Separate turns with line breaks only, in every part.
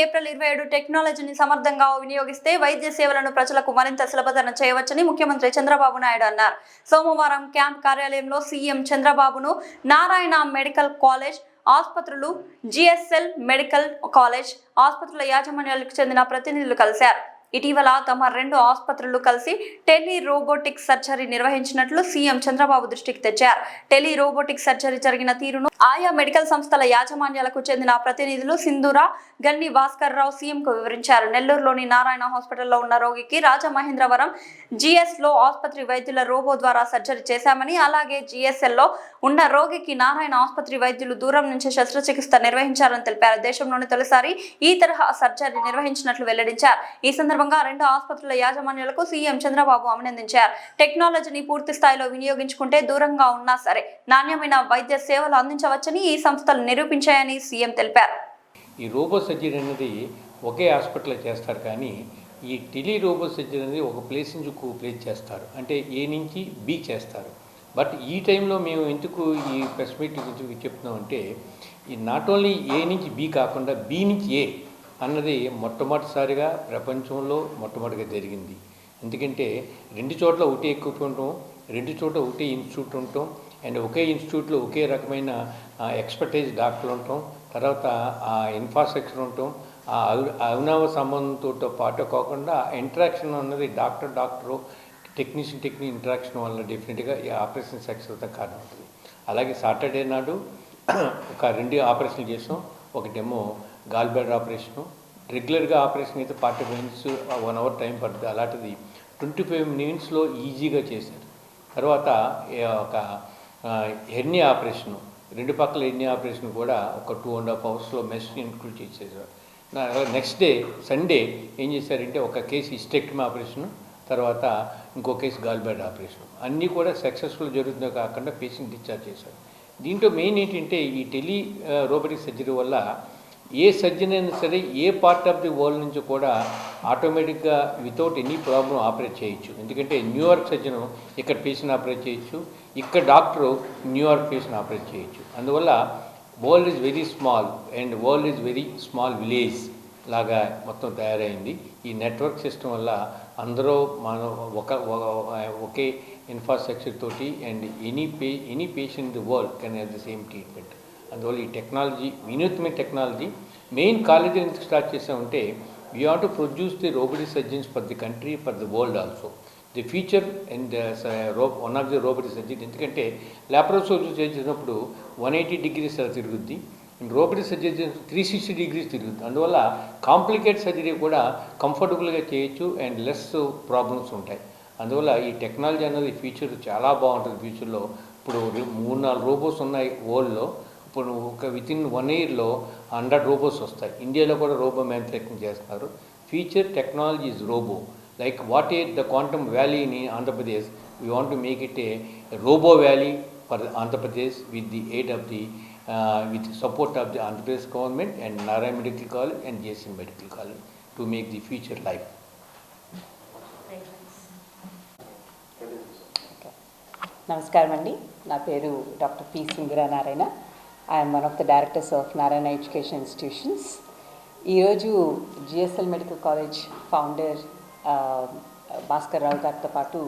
April 27 టెక్నాలజీని సమర్థంగా వినియోగిస్తే వైద్య సేవలను ప్రజలకు మరింత సులభతరం చేయవచ్చని ముఖ్యమంత్రి చంద్రబాబు నాయుడు అన్నారు. సోమవారం క్యాంప్ కార్యాలయంలో సీఎం చంద్రబాబును నారాయణ మెడికల్ కాలేజ్ ఆసుపత్రులు, జిఎస్ఎల్ మెడికల్ కాలేజ్ ఆసుపత్రుల యాజమాన్యాలకు చెందిన ప్రతినిధులు కలిశారు. ఇటీవల తమ 2 ఆసుపత్రులు కలిసి టెలి రోబోటిక్ సర్జరీ నిర్వహించినట్లు సీఎం చంద్రబాబు దృష్టికి తెచ్చారు. టెలి రోబోటిక్ సర్జరీ జరిగిన తీరును ఆయా మెడికల్ సంస్థల యాజమాన్యాలకు చెందిన ప్రతినిధులు సింధూర, గన్ని భాస్కర్ రావు సీఎంకు వివరించారు. నెల్లూరులోని నారాయణ హాస్పిటల్లో ఉన్న రోగికి రాజమహేంద్రవరం జిఎస్లో ఆసుపత్రి వైద్యుల రోబో ద్వారా సర్జరీ చేశామని, అలాగే జిఎస్ఎల్లో ఉన్న రోగికి నారాయణ ఆసుపత్రి వైద్యులు దూరం నుంచి శస్త్రచికిత్స నిర్వహించారని తెలిపారు. దేశంలోని తొలిసారి ఈ తరహా సర్జరీ నిర్వహించినట్లు వెల్లడించారు. ఈ సందర్భంగా 2 ఆసుపత్రుల యాజమాన్యాలకు సీఎం చంద్రబాబు అభినందించారు. టెక్నాలజీని పూర్తి స్థాయిలో వినియోగించుకుంటే దూరంగా ఉన్నా సరే నాణ్యమైన వైద్య సేవలు అందించవచ్చని ఈ సంస్థలు నిరూపించాయని సీఎం తెలిపారు.
ఈ రోబో సర్జరీ అనేది ఒకే హాస్పిటల్లో చేస్తారు, కానీ ఈ టెలి రోబో సర్జరీ అనేది ఒక ప్లేస్ నుంచి ఇంకో ప్లేస్ చేస్తారు, అంటే ఏ నుంచి బి చేస్తారు. బట్ ఈ టైంలో మేము ఎందుకు ఈ ప్రెస్ మీట్ గురించి చెప్తున్నామంటే, ఈ నాట్ ఓన్లీ ఏ నుంచి బి కాకుండా బి నుంచి ఏ అన్నది మొట్టమొదటిసారిగా ప్రపంచంలో మొట్టమొదటిగా జరిగింది. ఎందుకంటే 2 చోట్ల ఒకటే ఎక్విప్మెంట్ ఉండటం, 2 చోట్ల ఒకటే ఇన్స్టిట్యూట్ ఉండటం, అండ్ ఒకే ఇన్స్టిట్యూట్లో ఒకే రకమైన ఎక్స్పర్టైజ్ డాక్టర్లు ఉండటం, తర్వాత ఆ ఇన్ఫ్రాస్ట్రక్చర్ ఉండటం, ఆ అవినావ సంబంధంతో పాటు కాకుండా ఇంటరాక్షన్ అన్నది డాక్టరు టెక్నీషియన్ ఇంటరాక్షన్ వల్ల డెఫినెట్గా ఈ ఆపరేషన్ సక్సెస్ కారణం అవుతుంది. అలాగే సాటర్డే నాడు ఒక 2 ఆపరేషన్లు చేసాం. ఒకటేమో గాల్ బ్లాడర్ ఆపరేషను. రెగ్యులర్గా ఆపరేషన్ అయితే 45 మినిట్స్ 1 అవర్ టైం పడుతుంది, అలాంటిది 25 మినిట్స్లో ఈజీగా చేశారు. తర్వాత ఒక హెర్నియా ఆపరేషను, 2 పక్కల హెర్నియా ఆపరేషన్ కూడా ఒక 2.5 అవర్స్లో మెష్ ఇంక్లూడ్ చేసేసారు. నెక్స్ట్ డే సండే ఏం చేశారంటే ఒక కేసు హిస్టెక్టమీ ఆపరేషను, తర్వాత ఇంకో కేసు గాల్ బ్లాడర్ ఆపరేషన్. అన్నీ కూడా సక్సెస్ఫుల్ జరుగుతుందో కాకుండా పేషెంట్ డిశ్చార్జ్ చేశారు. దీంట్లో మెయిన్ ఏంటంటే ఈ టెలి రోబోటిక్ సర్జరీ వల్ల ఏ సర్జన్ అయినా సరే ఏ పార్ట్ ఆఫ్ ది వరల్డ్ నుంచి కూడా ఆటోమేటిక్గా వితౌట్ ఎనీ ప్రాబ్లం ఆపరేట్ చేయొచ్చు. ఎందుకంటే న్యూయార్క్ సర్జన్ ఇక్కడ పేషెంట్ ఆపరేట్ చేయొచ్చు, ఇక్కడ డాక్టరు న్యూయార్క్ పేషెంట్ ఆపరేట్ చేయొచ్చు. అందువల్ల world is very small and world is very small village లాగా మొత్తం తయారైంది. ఈ నెట్వర్క్ సిస్టమ్ వల్ల అందరూ మనం ఒకే ఇన్ఫ్రాస్ట్రక్చర్ తోటి and any patient in the world can have the same treatment. అందువల్ల ఈ టెక్నాలజీ, వినూత్నమైన టెక్నాలజీ మెయిన్ కాలేజీ ఎందుకు స్టార్ట్ చేసామంటే, we want to produce the robotic surgeons for the country, for the world also. The future and one of the robotic surgery. ఎందుకంటే laparoscopy చేసినప్పుడు 180 degrees అలా తిరుగుద్ది, robotic surgery 360 degrees తిరుగుతుంది. అందువల్ల complicate surgery కూడా కంఫర్టబుల్గా చేయొచ్చు అండ్ లెస్ ప్రాబ్లమ్స్ ఉంటాయి. అందువల్ల ఈ టెక్నాలజీ అనేది ఫ్యూచర్ చాలా బాగుంటుంది. ఫ్యూచర్లో ఇప్పుడు 3-4 రోబోస్ ఉన్నాయి వరల్డ్లో. ఇప్పుడు ఒక వితిన్ 1 yearలో 100 రోబోస్ వస్తాయి. ఇండియాలో కూడా రోబో మ్యానుఫ్యాక్చరింగ్ చేస్తున్నారు. Future technology is robot. Like what is the quantum valley in Andhra Pradesh, we want to make it a robot valley for Andhra Pradesh with the aid of the with support of the Andhra Pradesh government and Narayana Medical College and JSM Medical College to make the future life.
నమస్కారం అండి, నా పేరు doctor P Sindhura Narayana. I am one of the directors of Narayana education institutions. ఈరోజు GSL medical college founder Bhaskar Rao గారితో పాటు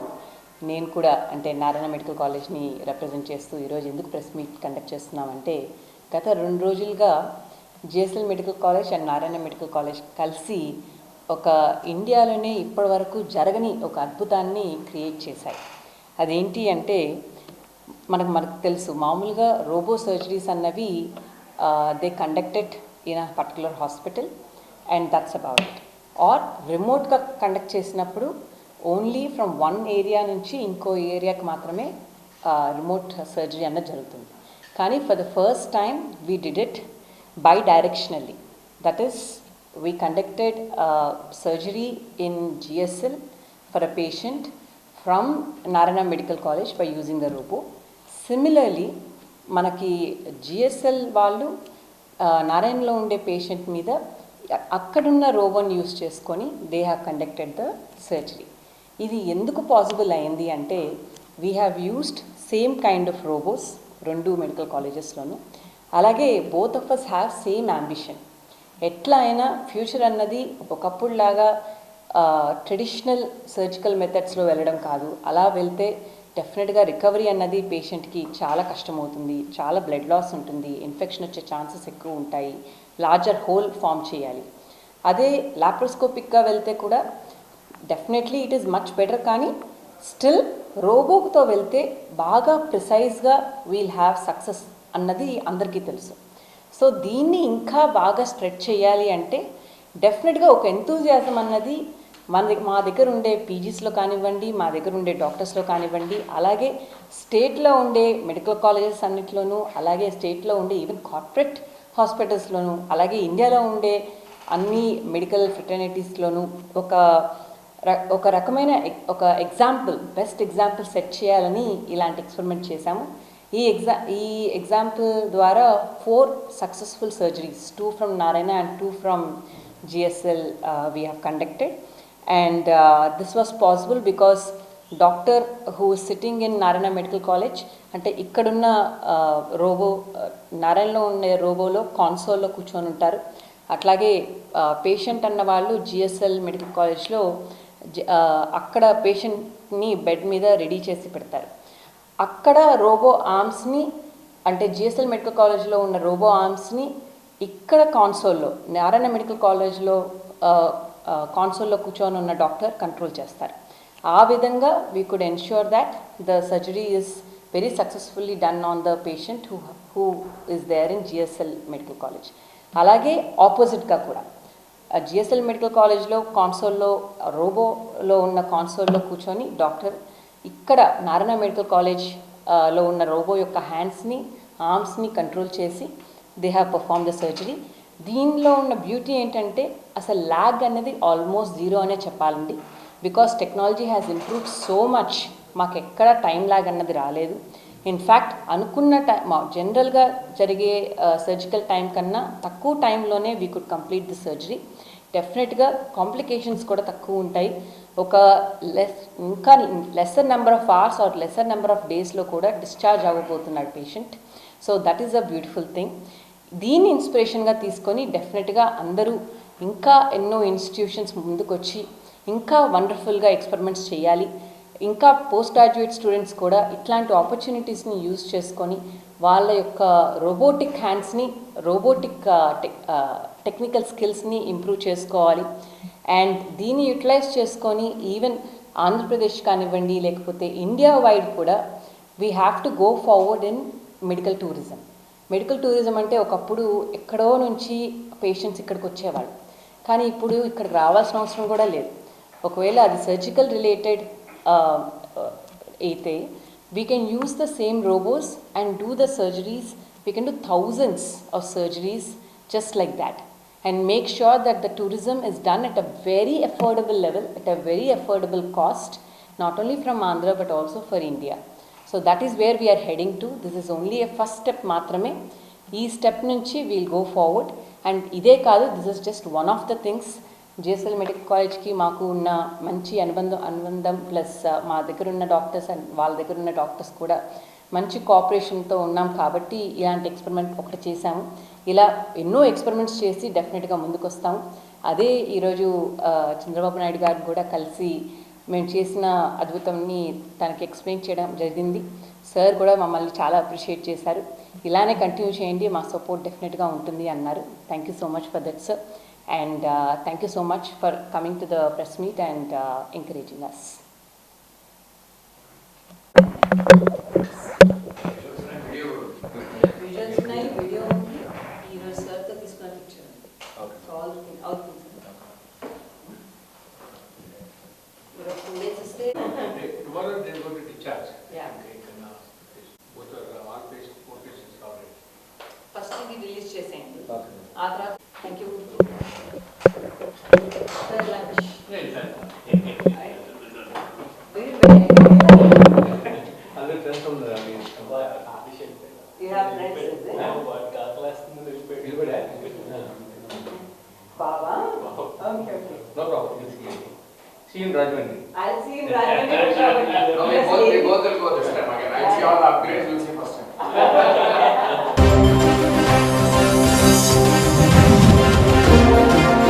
నేను కూడా, అంటే నారాయణ మెడికల్ కాలేజ్ని రిప్రజెంట్ చేస్తూ ఈరోజు ఎందుకు ప్రెస్ మీట్ కండక్ట్ చేస్తున్నామంటే, గత 2 రోజులుగా GSL medical college and Narayana medical college కలిసి ఒక ఇండియాలోనే ఇప్పటి వరకు జరగని ఒక అద్భుతాన్ని క్రియేట్ చేశాయి. అదేంటి అంటే, మనకు తెలుసు, మామూలుగా రోబో సర్జరీస్ అన్నవి they conducted in a particular hospital and that's about it. Or రిమోట్గా కండక్ట్ చేసినప్పుడు ఓన్లీ ఫ్రమ్ 1 ఏరియా నుంచి ఇంకో ఏరియాకి మాత్రమే రిమోట్ సర్జరీ అన్నది జరుగుతుంది. కానీ for the first time we did it bidirectionally. That is, we conducted surgery in GSL for a patient from Narayana Medical College by using the robo. Similarly, మనకి GSL వాళ్ళు నారాయణలో ఉండే patient మీద అక్కడున్న రోబోని యూస్ చేసుకొని they have conducted the surgery. ఇది ఎందుకు పాసిబుల్ అయింది అంటే, we have used same kind of robos 2 medical కాలేజెస్లోనూ. అలాగే both of us have same ambition. ఎట్లా అయినా ఫ్యూచర్ అన్నది ఒకప్పుడులాగా ట్రెడిషనల్ సర్జికల్ మెథడ్స్లో వెళ్ళడం కాదు. అలా వెళ్తే డెఫినెట్గా రికవరీ అన్నది పేషెంట్కి చాలా కష్టమవుతుంది, చాలా బ్లడ్ లాస్ ఉంటుంది, ఇన్ఫెక్షన్ వచ్చే ఛాన్సెస్ ఎక్కువ ఉంటాయి, లార్జర్ హోల్ ఫామ్ చేయాలి. అదే లాప్రోస్కోపిక్గా వెళ్తే కూడా definitely it is much better, కానీ స్టిల్ రోబోతో వెళ్తే బాగా ప్రిసైజ్గా వీల్ హ్యావ్ సక్సెస్ అన్నది అందరికీ తెలుసు. సో దీన్ని ఇంకా బాగా స్ప్రెడ్ చేయాలి అంటే డెఫినెట్గా ఒక ఎంతూజియాజం అన్నది మా దగ్గర ఉండే పీజీస్లో కానివ్వండి, మా దగ్గర ఉండే డాక్టర్స్లో కానివ్వండి, అలాగే స్టేట్లో ఉండే మెడికల్ కాలేజెస్ అన్నిట్లోనూ, అలాగే స్టేట్లో ఉండే ఈవెన్ కార్పొరేట్ హాస్పిటల్స్లోనూ, అలాగే ఇండియాలో ఉండే అన్ని మెడికల్ ఫ్రెటర్నిటీస్లోనూ ఒక రకమైన ఒక ఎగ్జాంపుల్, బెస్ట్ ఎగ్జాంపుల్ సెట్ చేయాలని ఇలాంటి ఎక్స్పెరిమెంట్ చేశాము. ఈ ఎగ్జాంపుల్ ద్వారా 4 successful surgeries, 2 from Narayana and 2 from GSL we have conducted. And this was possible because doctor who is sitting in Narayana Medical College, అంటే ఇక్కడున్న రోబో నారాయణలో ఉండే రోబోలో కాన్సోల్లో కూర్చొని ఉంటారు. అట్లాగే పేషెంట్ అన్న వాళ్ళు జిఎస్ఎల్ మెడికల్ కాలేజ్లో అక్కడ పేషెంట్ని బెడ్ మీద రెడీ చేసి పెడతారు. అక్కడ రోబో ఆర్మ్స్ని, అంటే జిఎస్ఎల్ మెడికల్ కాలేజ్లో ఉన్న రోబో ఆర్మ్స్ని ఇక్కడ కాన్సోల్లో నారాయణ మెడికల్ కాలేజ్లో కాన్సోల్లో కూర్చొని ఉన్న డాక్టర్ కంట్రోల్ చేస్తారు. ఆ విధంగా we could ensure that the surgery is very successfully done on the patient who is there in GSL medical college. అలాగే ఆపోజిట్గా కూడా జిఎస్ఎల్ మెడికల్ కాలేజ్లో కాన్సోల్లో రోబోలో ఉన్న కాన్సోల్లో కూర్చొని డాక్టర్ ఇక్కడ నారాయణ మెడికల్ కాలేజ్లో ఉన్న రోబో యొక్క హ్యాండ్స్ని, ఆర్మ్స్ని కంట్రోల్ చేసి they have perform the surgery. దీనిలో ఉన్న బ్యూటీ ఏంటంటే అసలు ల్యాగ్ అనేది ఆల్మోస్ట్ 0 అనే చెప్పాలండి. Because technology has improved so much, మాకు ఎక్కడ టైం ల్యాగ్ అన్నది రాలేదు. ఇన్ఫ్యాక్ట్ అనుకున్న జనరల్గా జరిగే సర్జికల్ టైం కన్నా తక్కువ టైంలోనే we could complete the surgery. డెఫినెట్గా కాంప్లికేషన్స్ కూడా తక్కువ ఉంటాయి. ఇంకా lesser number of hours or lesser number of డేస్లో కూడా డిశ్చార్జ్ అవ్వబోతున్నాడు patient. So that is a beautiful thing. దీన్ని ఇన్స్పిరేషన్గా తీసుకొని డెఫినెట్గా అందరూ ఇంకా ఎన్నో ఇన్స్టిట్యూషన్స్ ముందుకొచ్చి ఇంకా వండర్ఫుల్గా ఎక్స్పెరిమెంట్స్ చేయాలి. ఇంకా పోస్ట్ గ్రాడ్యుయేట్ స్టూడెంట్స్ కూడా ఇట్లాంటి ఆపర్చునిటీస్ని యూజ్ చేసుకొని వాళ్ళ యొక్క రోబోటిక్ హ్యాండ్స్ని, రోబోటిక్ టెక్నికల్ స్కిల్స్ని ఇంప్రూవ్ చేసుకోవాలి. అండ్ దీన్ని యూటిలైజ్ చేసుకొని ఈవెన్ ఆంధ్రప్రదేశ్ కానివ్వండి, లేకపోతే ఇండియా వైడ్ కూడా we have to go forward in medical tourism. Medical tourism అంటే ఒకప్పుడు ఎక్కడో నుంచి పేషెంట్స్ ఇక్కడికి వచ్చేవాళ్ళు, కానీ ఇప్పుడు ఇక్కడికి రావాల్సిన అవసరం కూడా లేదు. ఒకవేళ అది సర్జికల్ రిలేటెడ్ అయితే we can use the same robots and do the surgeries. We can do thousands of surgeries just like that and make sure that the tourism is done at a very affordable level, at a very affordable cost, not only from Andhra but also for India. So that is where we are heading to. This is only a first step matrame. Ee step nunchi we'll go forward, and ide kaadu, this is just one of the things. GSL Medical College ki maaku unna manchi anubandham plus మా దగ్గర ఉన్న doctors and వాళ్ళ దగ్గర ఉన్న doctors కూడా మంచి కోఆపరేషన్తో ఉన్నాం కాబట్టి ఇలాంటి ఎక్స్పెరిమెంట్ ఒకటి చేశాము. ఇలా ఎన్నో ఎక్స్పెరిమెంట్స్ చేసి డెఫినెట్గా ముందుకు వస్తాము. అదే ఈరోజు చంద్రబాబు నాయుడు గారిని కూడా కలిసి మేము చేసిన అద్భుతంని తనకి ఎక్స్ప్లెయిన్ చేయడం జరిగింది. సార్ కూడా మమ్మల్ని చాలా అప్రిషియేట్ చేశారు. ఇలానే కంటిన్యూ చేయండి, మా సపోర్ట్ డెఫినెట్గా ఉంటుంది అన్నారు. Thank you so much for that sir, and thank you so much for coming to the press meet and encouraging us.
Tomorrow they are going to discharge.
Yeah.
Okay, both are all patients, 4 patients already.
First ఇది release చేసేయండి.
Okay.
ఆ తర్వాత thank you sir. Lunch
Other friends from the
you have friends Baba. Okay okay,
no problem. See you in Rajahmundry.
I'll see you in Rajahmundry.
No, we both will go this time again. I'll see all the upgrades, we'll see first time.